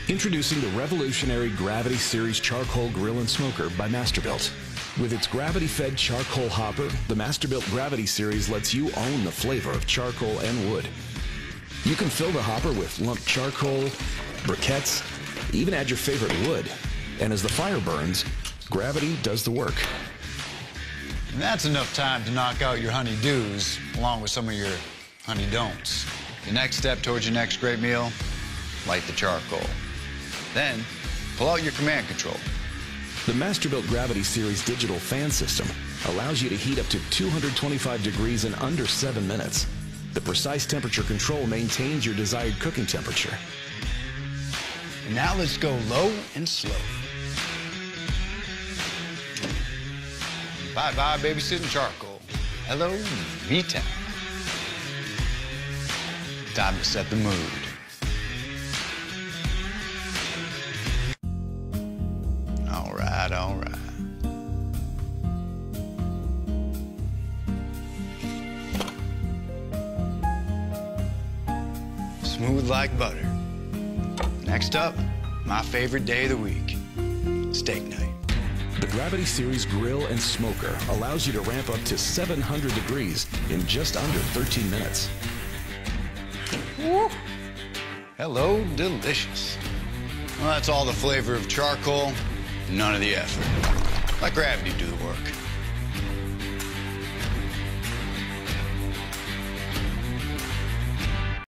Introducing the revolutionary Gravity Series Charcoal Grill and Smoker by Masterbuilt. With its gravity-fed charcoal hopper, the Masterbuilt Gravity Series lets you own the flavor of charcoal and wood. You can fill the hopper with lumped charcoal, briquettes, even add your favorite wood. And as the fire burns, gravity does the work. And that's enough time to knock out your honey-dos, along with some of your honey-don'ts. The next step towards your next great meal, light the charcoal. Then, pull out your command control. The Masterbuilt Gravity Series digital fan system allows you to heat up to 225 degrees in under 7 minutes. The precise temperature control maintains your desired cooking temperature. And now let's go low and slow. Bye-bye, babysitting charcoal. Hello, V-Town. Time to set the mood. All right, all right. Smooth like butter. Next up, my favorite day of the week, steak night. The Gravity Series Grill and Smoker allows you to ramp up to 700 degrees in just under 13 minutes. Woo. Hello, delicious. Well, that's all the flavor of charcoal, none of the effort. Let gravity do the work.